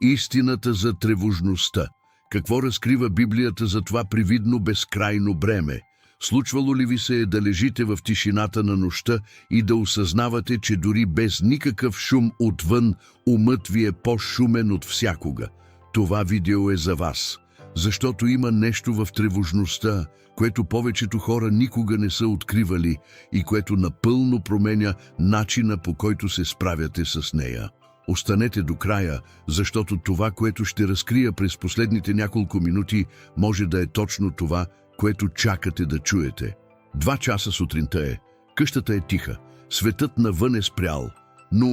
Истината за тревожността. Какво разкрива Библията за това привидно безкрайно бреме? Случвало ли ви се да лежите в тишината на нощта и да осъзнавате, че дори без никакъв шум отвън, умът ви е по-шумен от всякога? Това видео е за вас, защото има нещо в тревожността, което повечето хора никога не са откривали и което напълно променя начина, по който се справяте с нея. Останете до края, защото това, което ще разкрия през последните няколко минути, може да е точно това, което чакате да чуете. 2 часа сутринта е, къщата е тиха, светът навън е спрял, но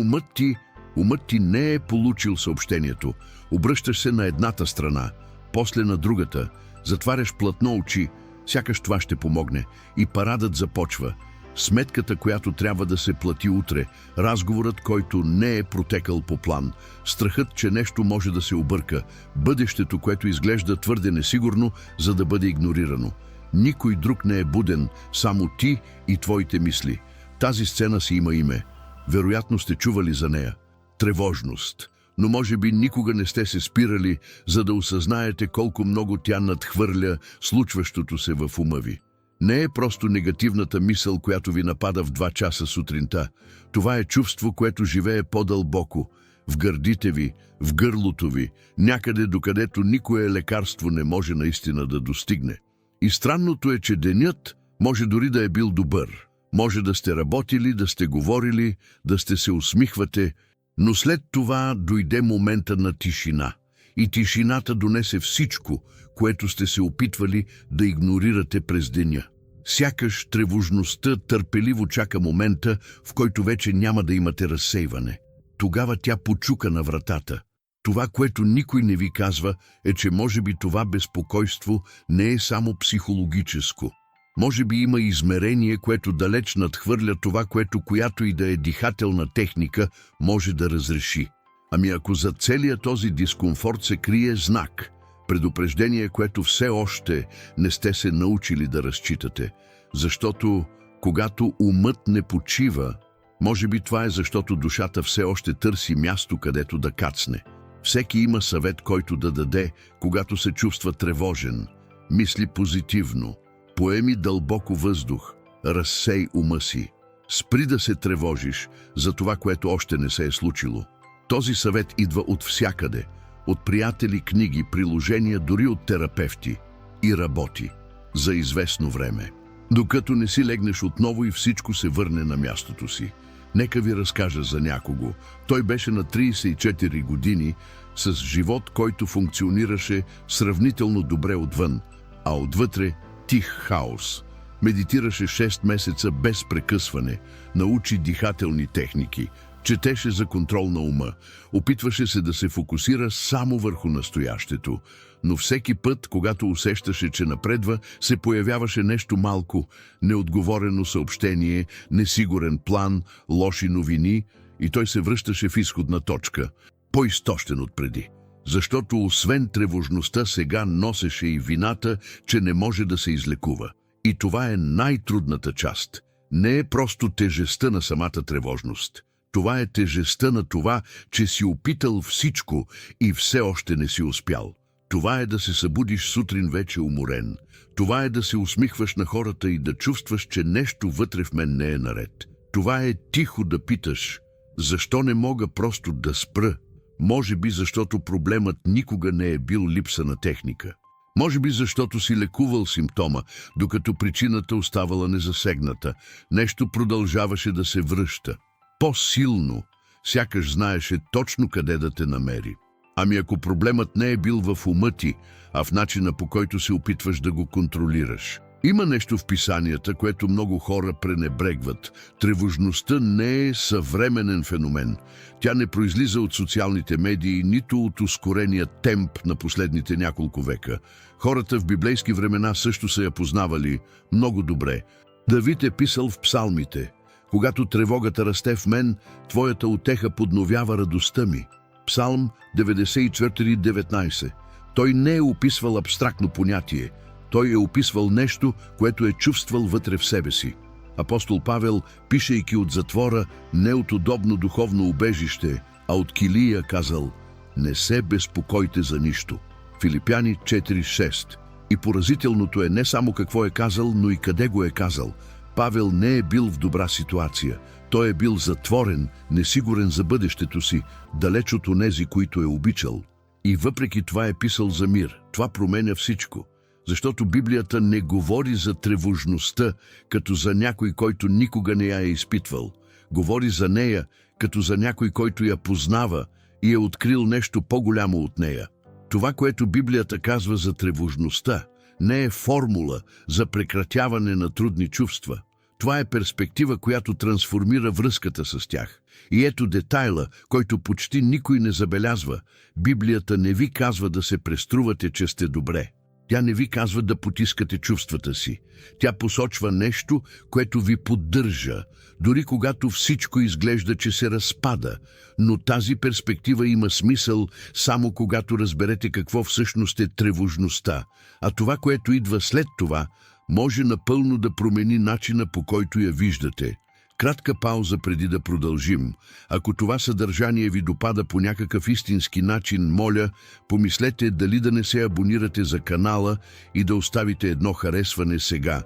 умът ти не е получил съобщението. Обръщаш се на едната страна, после на другата, затваряш платно очи, сякаш това ще помогне, и парадът започва. Сметката, която трябва да се плати утре, разговорът, който не е протекал по план, страхът, че нещо може да се обърка, бъдещето, което изглежда твърде несигурно, за да бъде игнорирано. Никой друг не е буден, само ти и твоите мисли. Тази сцена си има име. Вероятно сте чували за нея. Тревожност. Но може би никога не сте се спирали, за да осъзнаете колко много тя надхвърля случващото се в ума ви. Не е просто негативната мисъл, която ви напада в 2 часа сутринта. Това е чувство, което живее по-дълбоко, в гърдите ви, в гърлото ви, някъде докъдето никое лекарство не може наистина да достигне. И странното е, че денят може дори да е бил добър. Може да сте работили, да сте говорили, да сте се усмихвате, но след това дойде момента на тишина. И тишината донесе всичко, което сте се опитвали да игнорирате през деня. Сякаш тревожността търпеливо чака момента, в който вече няма да имате разсейване. Тогава тя почука на вратата. Това, което никой не ви казва, е, че може би това безпокойство не е само психологическо. Може би има измерение, което далеч надхвърля това, което която и да е дихателна техника може да разреши. Ами ако за целия този дискомфорт се крие знак, предупреждение, което все още не сте се научили да разчитате. Защото когато умът не почива, може би това е защото душата все още търси място, където да кацне. Всеки има съвет, който да даде, когато се чувства тревожен. Мисли позитивно, поеми дълбоко въздух, разсей ума си. Спри да се тревожиш за това, което още не се е случило. Този съвет идва от всякъде, от приятели, книги, приложения, дори от терапевти, и работи за известно време. Докато не си легнеш отново и всичко се върне на мястото си. Нека ви разкажа за някого. Той беше на 34 години, с живот, който функционираше сравнително добре отвън, а отвътре тих хаос. Медитираше 6 месеца без прекъсване, научи дихателни техники, четеше за контрол на ума, опитваше се да се фокусира само върху настоящето, но всеки път, когато усещаше, че напредва, се появяваше нещо малко, неотговорено съобщение, несигурен план, лоши новини, и той се връщаше в изходна точка, по-изтощен отпреди. Защото освен тревожността сега носеше и вината, че не може да се излекува. И това е най-трудната част. Не е просто тежестта на самата тревожност. Това е тежестта на това, че си опитал всичко и все още не си успял. Това е да се събудиш сутрин вече уморен. Това е да се усмихваш на хората и да чувстваш, че нещо вътре в мен не е наред. Това е тихо да питаш: защо не мога просто да спра? Може би защото проблемът никога не е бил липса на техника. Може би защото си лекувал симптома, докато причината оставала незасегната. Нещо продължаваше да се връща. По-силно, сякаш знаеше точно къде да те намери. Ами ако проблемът не е бил в ума ти, а в начина, по който се опитваш да го контролираш. Има нещо в писанията, което много хора пренебрегват. Тревожността не е съвременен феномен. Тя не произлиза от социалните медии, нито от ускорения темп на последните няколко века. Хората в библейски времена също са я познавали много добре. Давид е писал в псалмите: когато тревогата расте в мен, твоята утеха подновява радостта ми. Псалм 94:19. Той не е описвал абстрактно понятие. Той е описвал нещо, което е чувствал вътре в себе си. Апостол Павел, пишейки от затвора, не от удобно духовно убежище, а от килия, казал: Не се безпокойте за нищо. Филипяни 4:6. И поразителното е не само какво е казал, но и къде го е казал. Павел не е бил в добра ситуация. Той е бил затворен, несигурен за бъдещето си, далеч от онези, които е обичал. И въпреки това е писал за мир. Това променя всичко. Защото Библията не говори за тревожността, като за някой, който никога не я е изпитвал. Говори за нея, като за някой, който я познава и е открил нещо по-голямо от нея. Това, което Библията казва за тревожността, не е формула за прекратяване на трудни чувства. Това е перспектива, която трансформира връзката с тях. И ето детайла, който почти никой не забелязва. Библията не ви казва да се преструвате, че сте добре. Тя не ви казва да потискате чувствата си. Тя посочва нещо, което ви поддържа, дори когато всичко изглежда, че се разпада. Но тази перспектива има смисъл само когато разберете какво всъщност е тревожността. А това, което идва след това, може напълно да промени начина, по който я виждате. Кратка пауза преди да продължим. Ако това съдържание ви допада по някакъв истински начин, моля, помислете дали да не се абонирате за канала и да оставите едно харесване сега.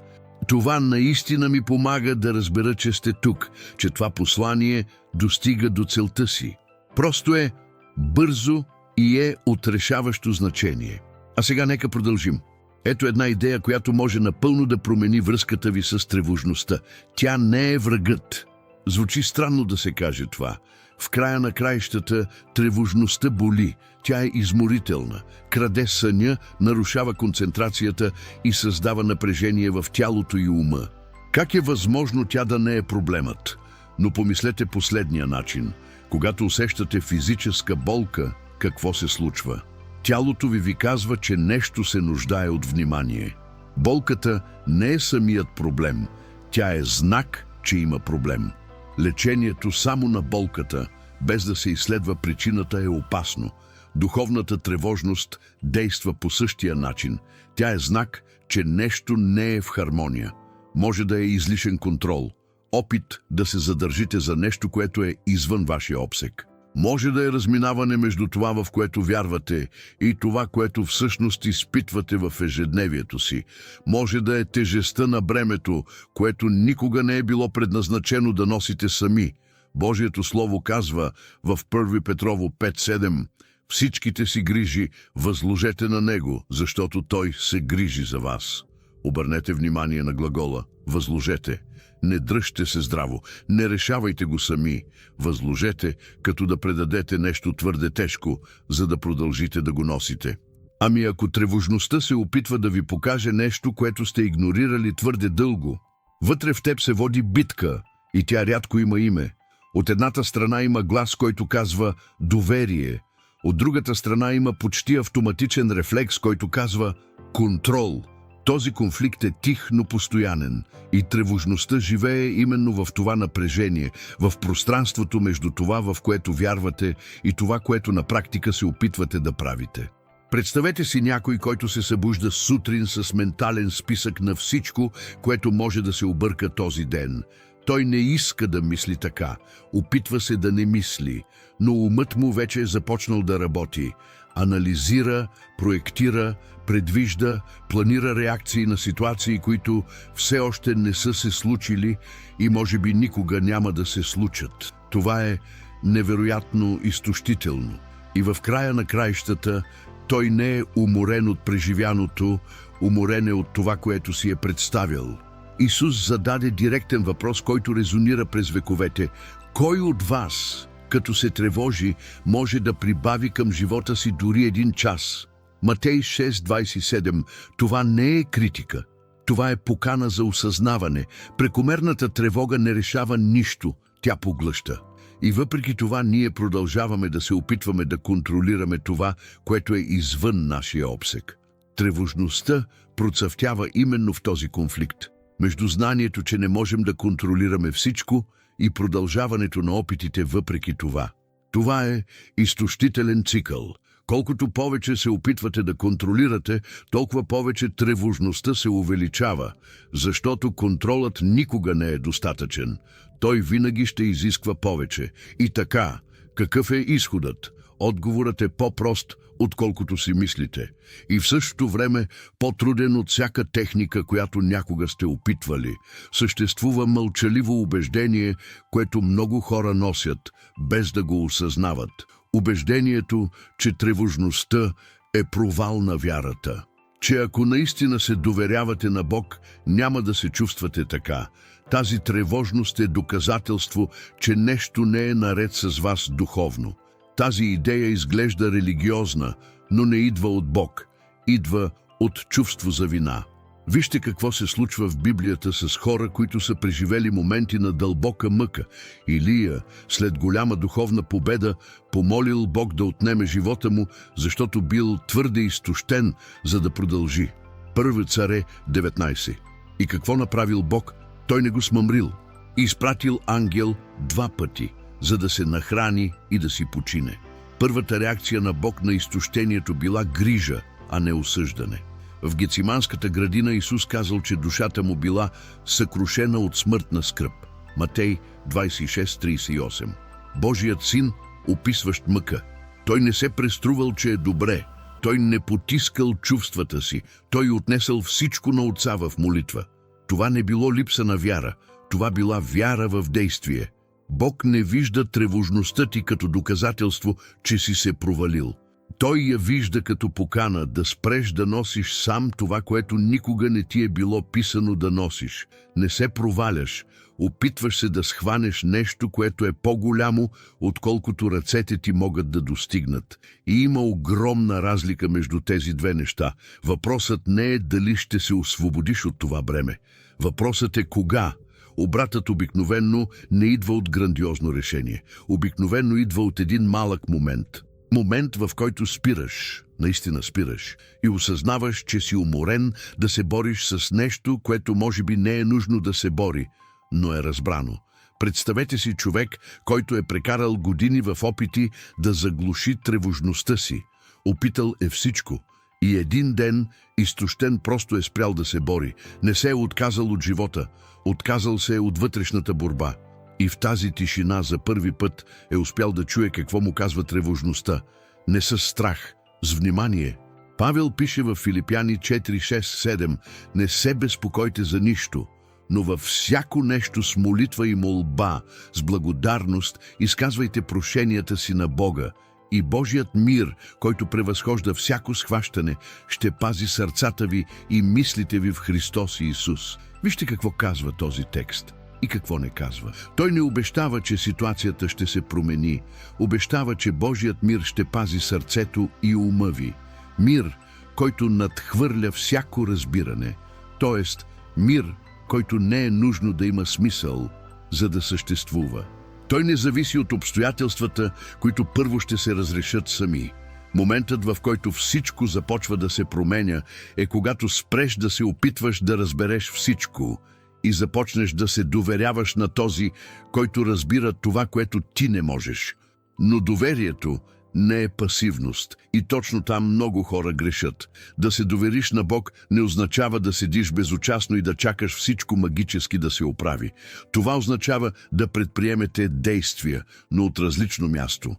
Това наистина ми помага да разбера, че сте тук, че това послание достига до целта си. Просто е бързо и е от решаващо значение. А сега нека продължим. Ето една идея, която може напълно да промени връзката ви с тревожността. Тя не е врагът. Звучи странно да се каже това. В края на краищата тревожността боли. Тя е изморителна, краде съня, нарушава концентрацията и създава напрежение в тялото и ума. Как е възможно тя да не е проблемът? Но помислете последния начин. Когато усещате физическа болка, какво се случва? Тялото ви казва, че нещо се нуждае от внимание. Болката не е самият проблем. Тя е знак, че има проблем. Лечението само на болката, без да се изследва причината, е опасно. Духовната тревожност действа по същия начин. Тя е знак, че нещо не е в хармония. Може да е излишен контрол, опит да се задържите за нещо, което е извън вашия обсег. Може да е разминаване между това, в което вярвате, и това, което всъщност изпитвате в ежедневието си. Може да е тежестта на бремето, което никога не е било предназначено да носите сами. Божието Слово казва в 1 Петрово 5:7: всичките си грижи възложете на Него, защото Той се грижи за вас. Обърнете внимание на глагола възложете. Не дръжте се здраво, не решавайте го сами. Възложете, като да предадете нещо твърде тежко, за да продължите да го носите. Ами ако тревожността се опитва да ви покаже нещо, което сте игнорирали твърде дълго, вътре в теб се води битка и тя рядко има име. От едната страна има глас, който казва доверие. От другата страна има почти автоматичен рефлекс, който казва контрол. Този конфликт е тих, но постоянен и тревожността живее именно в това напрежение, в пространството между това, в което вярвате, и това, което на практика се опитвате да правите. Представете си някой, който се събужда сутрин с ментален списък на всичко, което може да се обърка този ден. Той не иска да мисли така, опитва се да не мисли, но умът му вече е започнал да работи. Анализира, проектира, предвижда, планира реакции на ситуации, които все още не са се случили и може би никога няма да се случат. Това е невероятно изтощително. И в края на краищата той не е уморен от преживяното, уморен е от това, което си е представил. Исус зададе директен въпрос, който резонира през вековете. Кой от вас, като се тревожи, може да прибави към живота си дори един час? Матей 6:27. Това не е критика. Това е покана за осъзнаване. Прекомерната тревога не решава нищо, тя поглъща. И въпреки това ние продължаваме да се опитваме да контролираме това, което е извън нашия обсег. Тревожността процъфтява именно в този конфликт между знанието, че не можем да контролираме всичко, и продължаването на опитите въпреки това. Това е изтощителен цикъл. Колкото повече се опитвате да контролирате, толкова повече тревожността се увеличава, защото контролът никога не е достатъчен. Той винаги ще изисква повече. И така, какъв е изходът? Отговорът е по-прост, отколкото си мислите, и в същото време по-труден от всяка техника, която някога сте опитвали. Съществува мълчаливо убеждение, което много хора носят, без да го осъзнават. Убеждението, че тревожността е провал на вярата. Че ако наистина се доверявате на Бог, няма да се чувствате така. Тази тревожност е доказателство, че нещо не е наред с вас духовно. Тази идея изглежда религиозна, но не идва от Бог. Идва от чувство за вина. Вижте какво се случва в Библията с хора, които са преживели моменти на дълбока мъка. Илия, след голяма духовна победа, помолил Бог да отнеме живота му, защото бил твърде изтощен, за да продължи. Първи царе 19. И какво направил Бог? Той не го смъмрил. Изпратил ангел 2 пъти, за да се нахрани и да си почине. Първата реакция на Бог на изтощението била грижа, а не осъждане. В Гециманската градина Исус казал, че душата му била съкрушена от смъртна скръб. Матей 26:38. Божият син, описващ мъка. Той не се преструвал, че е добре. Той не потискал чувствата си. Той отнесъл всичко на Отца в молитва. Това не било липса на вяра. Това била вяра в действие. Бог не вижда тревожността ти като доказателство, че си се провалил. Той я вижда като покана да спреш да носиш сам това, което никога не ти е било писано да носиш. Не се проваляш, опитваш се да схванеш нещо, което е по-голямо, отколкото ръцете ти могат да достигнат. И има огромна разлика между тези две неща. Въпросът не е дали ще се освободиш от това бреме. Въпросът е кога. Обратът обикновенно не идва от грандиозно решение. Обикновено идва от един малък момент. Момент, в който спираш, наистина спираш, и осъзнаваш, че си уморен да се бориш с нещо, което може би не е нужно да се бори, но е разбрано. Представете си човек, който е прекарал години в опити да заглуши тревожността си. Опитал е всичко. И един ден, изтощен, просто е спрял да се бори. Не се е отказал от живота. Отказал се от вътрешната борба. И в тази тишина за първи път е успял да чуе какво му казва тревожността. Не с страх, с внимание. Павел пише в Филипяни 4:6-7: не се безпокойте за нищо, но във всяко нещо с молитва и молба, с благодарност, изказвайте прошенията си на Бога. И Божият мир, който превъзхожда всяко схващане, ще пази сърцата ви и мислите ви в Христос Исус. Вижте какво казва този текст и какво не казва. Той не обещава, че ситуацията ще се промени. Обещава, че Божият мир ще пази сърцето и ума ви. Мир, който надхвърля всяко разбиране. Тоест, мир, който не е нужно да има смисъл, за да съществува. Той не зависи от обстоятелствата, които първо ще се разрешат сами. Моментът, в който всичко започва да се променя, е когато спреш да се опитваш да разбереш всичко и започнеш да се доверяваш на този, който разбира това, което ти не можеш. Но доверието не е пасивност и точно там много хора грешат. Да се довериш на Бог не означава да седиш безучастно и да чакаш всичко магически да се оправи. Това означава да предприемете действия, но от различно място.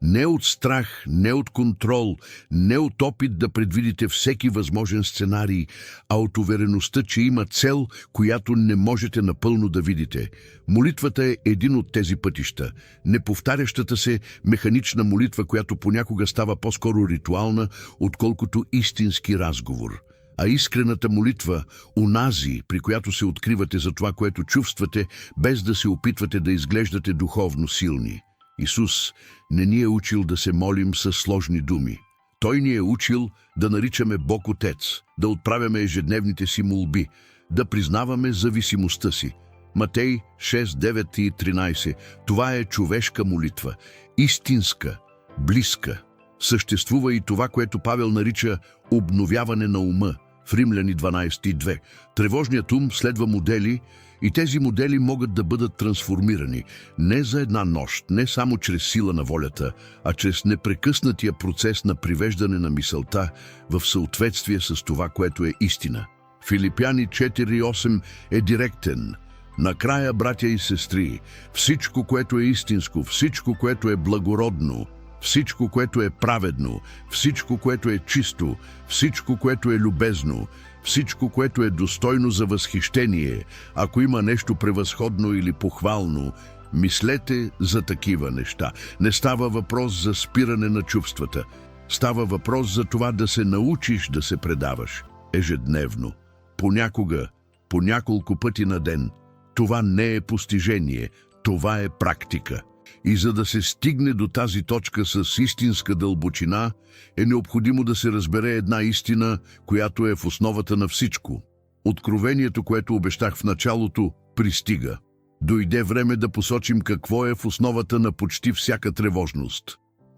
Не от страх, не от контрол, не от опит да предвидите всеки възможен сценарий, а от увереността, че има цел, която не можете напълно да видите. Молитвата е един от тези пътища. Неповтарящата се механична молитва, която понякога става по-скоро ритуална, отколкото истински разговор. А искрената молитва, онази, при която се откривате за това, което чувствате, без да се опитвате да изглеждате духовно силни. Исус не ни е учил да се молим със сложни думи. Той ни е учил да наричаме Бог Отец, да отправяме ежедневните си молби, да признаваме зависимостта си. Матей 6:9 и 13. Това е човешка молитва, истинска, близка. Съществува и това, което Павел нарича обновяване на ума в Римляни 12:2. Тревожният ум следва модели и тези модели могат да бъдат трансформирани не за една нощ, не само чрез сила на волята, а чрез непрекъснатия процес на привеждане на мисълта в съответствие с това, което е истина. Филипяни 4:8 е директен. Накрая, братя и сестри, всичко, което е истинско, всичко, което е благородно, всичко, което е праведно, всичко, което е чисто, всичко, което е любезно, всичко, което е достойно за възхищение, ако има нещо превъзходно или похвално, мислете за такива неща. Не става въпрос за спиране на чувствата. Става въпрос за това да се научиш да се предаваш ежедневно, понякога, по няколко пъти на ден. Това не е постижение, това е практика. И за да се стигне до тази точка с истинска дълбочина, е необходимо да се разбере една истина, която е в основата на всичко. Откровението, което обещах в началото, пристига. Дойде време да посочим какво е в основата на почти всяка тревожност.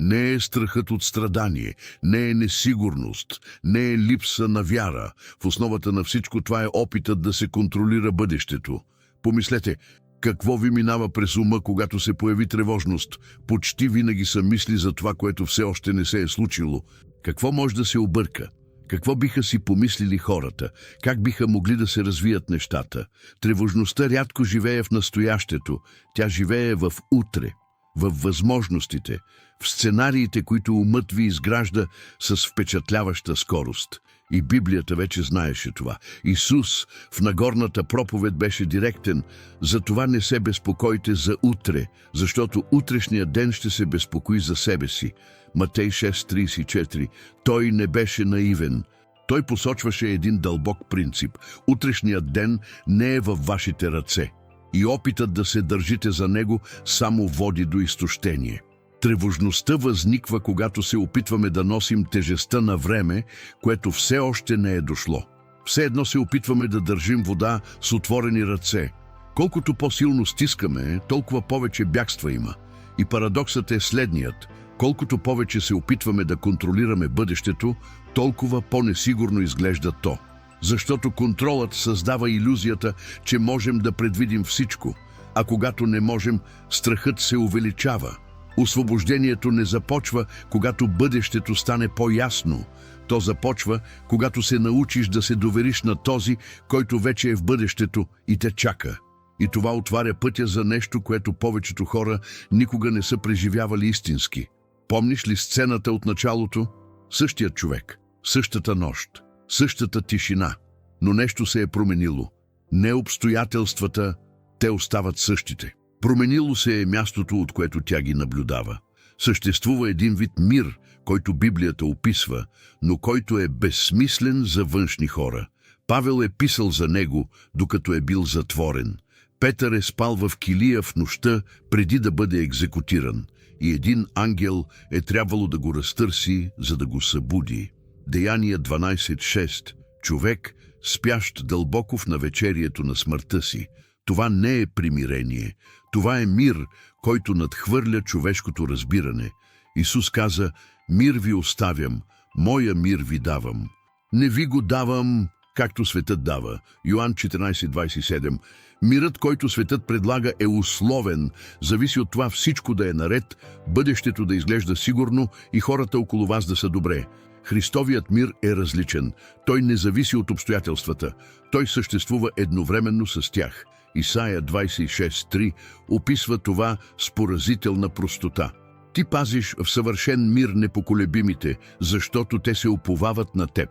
Не е страхът от страдание, не е несигурност, не е липса на вяра. В основата на всичко това е опитът да се контролира бъдещето. Помислете, какво ви минава през ума, когато се появи тревожност? Почти винаги са мисли за това, което все още не се е случило. Какво може да се обърка? Какво биха си помислили хората? Как биха могли да се развият нещата? Тревожността рядко живее в настоящето. Тя живее в утре, в възможностите, в сценариите, които умът ви изгражда с впечатляваща скорост. И Библията вече знаеше това. Исус в Нагорната проповед беше директен. Затова не се безпокойте за утре, защото утрешния ден ще се безпокои за себе си. Матей 6:34. Той не беше наивен. Той посочваше един дълбок принцип. Утрешният ден не е във вашите ръце. И опитът да се държите за него само води до изтощение. Тревожността възниква, когато се опитваме да носим тежестта на време, което все още не е дошло. Все едно се опитваме да държим вода с отворени ръце. Колкото по-силно стискаме, толкова повече бягства има. И парадоксът е следният. Колкото повече се опитваме да контролираме бъдещето, толкова по-несигурно изглежда то. Защото контролът създава илюзията, че можем да предвидим всичко, а когато не можем, страхът се увеличава. Освобождението не започва, когато бъдещето стане по-ясно. То започва, когато се научиш да се довериш на този, който вече е в бъдещето и те чака. И това отваря пътя за нещо, което повечето хора никога не са преживявали истински. Помниш ли сцената от началото? Същият човек, същата нощ, същата тишина, но нещо се е променило. Не обстоятелствата, те остават същите. Променило се е мястото, от което тя ги наблюдава. Съществува един вид мир, който Библията описва, но който е безсмислен за външни хора. Павел е писал за него, докато е бил затворен. Петър е спал в килия в нощта, преди да бъде екзекутиран, и един ангел е трябвало да го разтърси, за да го събуди. Деяния 12:6. Човек, спящ дълбоко в навечерието на смъртта си. Това не е примирение. Това е мир, който надхвърля човешкото разбиране. Исус каза: «Мир ви оставям, моя мир ви давам. Не ви го давам, както светът дава». Йоан 14:27. Мирът, който светът предлага, е условен. Зависи от това всичко да е наред, бъдещето да изглежда сигурно и хората около вас да са добре. Христовият мир е различен. Той не зависи от обстоятелствата. Той съществува едновременно с тях. Исаия 26:3 описва това с поразителна простота. Ти пазиш в съвършен мир непоколебимите, защото те се уповават на теб.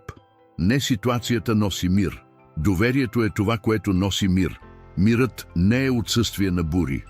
Не ситуацията носи мир. Доверието е това, което носи мир. Мирът не е отсъствие на бури.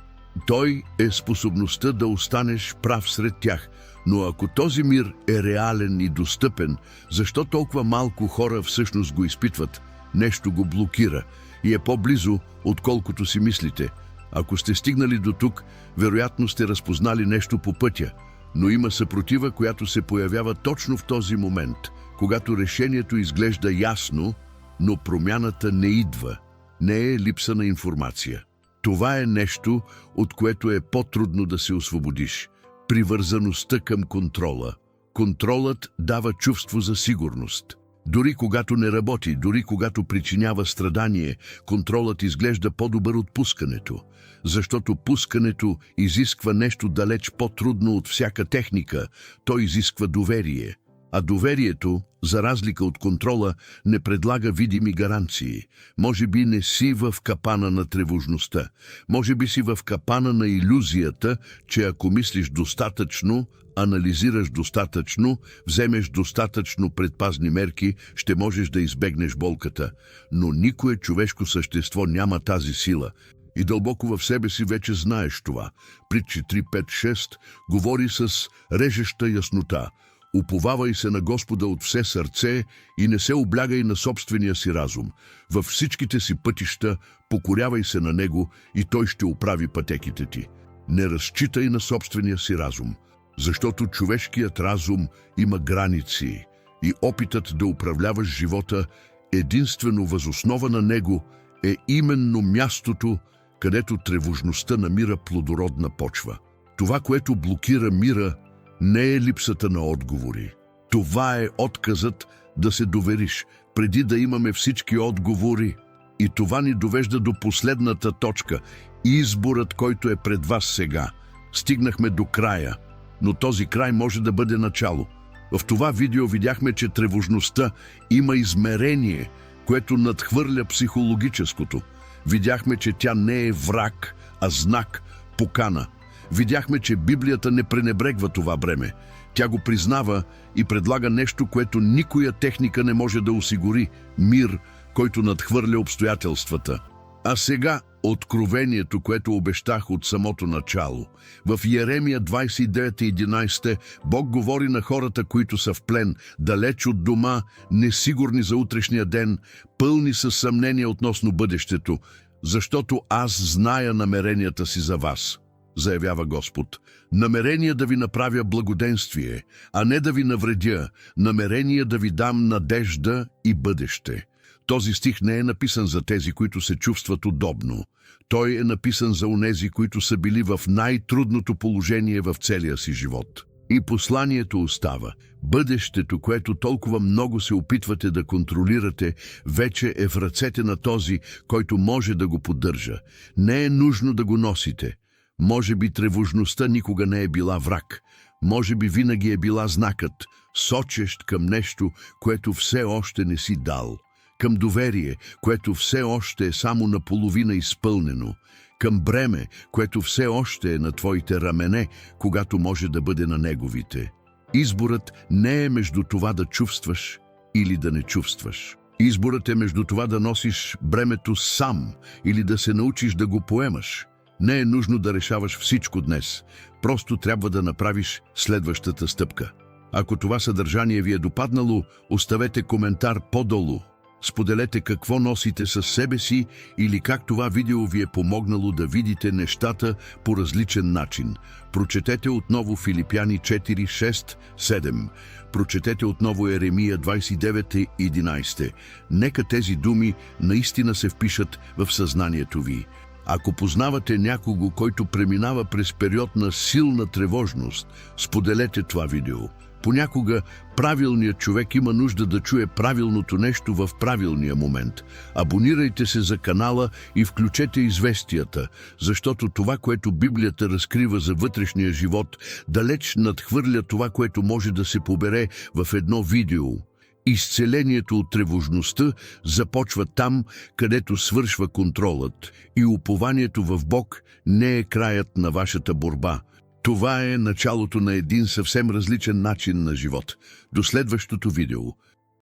Той е способността да останеш прав сред тях. Но ако този мир е реален и достъпен, защо толкова малко хора всъщност го изпитват? Нещо го блокира и е по-близо, отколкото си мислите. Ако сте стигнали до тук, вероятно сте разпознали нещо по пътя, но има съпротива, която се появява точно в този момент, когато решението изглежда ясно, но промяната не идва. Не е липса на информация. Това е нещо, от което е по-трудно да се освободиш. Привързаността към контрола. Контролът дава чувство за сигурност. Дори когато не работи, дори когато причинява страдание, контролът изглежда по-добър от пускането, защото пускането изисква нещо далеч по-трудно от всяка техника. То изисква доверие. А доверието, за разлика от контрола, не предлага видими гаранции. Може би не си в капана на тревожността. Може би си в капана на илюзията, че ако мислиш достатъчно, анализираш достатъчно, вземеш достатъчно предпазни мерки, ще можеш да избегнеш болката. Но никое човешко същество няма тази сила. И дълбоко в себе си вече знаеш това. Притчи 3.5.6 говори с режеща яснота. Уповавай се на Господа от все сърце и не се облягай на собствения си разум. Във всичките си пътища покорявай се на Него и Той ще оправи пътеките ти. Не разчитай на собствения си разум, защото човешкият разум има граници и опитът да управляваш живота единствено въз основа на него е именно мястото, където тревожността намира плодородна почва. Това, което блокира мира, не е липсата на отговори. Това е отказът да се довериш, преди да имаме всички отговори. И това ни довежда до последната точка – изборът, който е пред вас сега. Стигнахме до края, но този край може да бъде начало. В това видео видяхме, че тревожността има измерение, което надхвърля психологическото. Видяхме, че тя не е враг, а знак, покана. Видяхме, че Библията не пренебрегва това бреме. Тя го признава и предлага нещо, което никоя техника не може да осигури – мир, който надхвърля обстоятелствата. А сега откровението, което обещах от самото начало. В Йеремия 29.11 Бог говори на хората, които са в плен, далеч от дома, несигурни за утрешния ден, пълни със съмнения относно бъдещето, защото аз зная намеренията си за вас, заявява Господ. Намерение да ви направя благоденствие, а не да ви навредя, намерение да ви дам надежда и бъдеще. Този стих не е написан за тези, които се чувстват удобно. Той е написан за онези, които са били в най-трудното положение в целия си живот. И посланието остава. Бъдещето, което толкова много се опитвате да контролирате, вече е в ръцете на този, който може да го поддържа. Не е нужно да го носите. Може би тревожността никога не е била враг. Може би винаги е била знакът, сочещ към нещо, което все още не си дал. Към доверие, което все още е само наполовина изпълнено. Към бреме, което все още е на твоите рамене, когато може да бъде на неговите. Изборът не е между това да чувстваш или да не чувстваш. Изборът е между това да носиш бремето сам или да се научиш да го поемаш. Не е нужно да решаваш всичко днес. Просто трябва да направиш следващата стъпка. Ако това съдържание ви е допаднало, оставете коментар по-долу. Споделете какво носите със себе си или как това видео ви е помогнало да видите нещата по различен начин. Прочетете отново Филипяни 4, 6, 7. Прочетете отново Еремия 29:11. Нека тези думи наистина се впишат в съзнанието ви. Ако познавате някого, който преминава през период на силна тревожност, споделете това видео. Понякога правилният човек има нужда да чуе правилното нещо в правилния момент. Абонирайте се за канала и включете известията, защото това, което Библията разкрива за вътрешния живот, далеч надхвърля това, което може да се побере в едно видео. Изцелението от тревожността започва там, където свършва контролът, и упованието в Бог не е краят на вашата борба. Това е началото на един съвсем различен начин на живот. До следващото видео.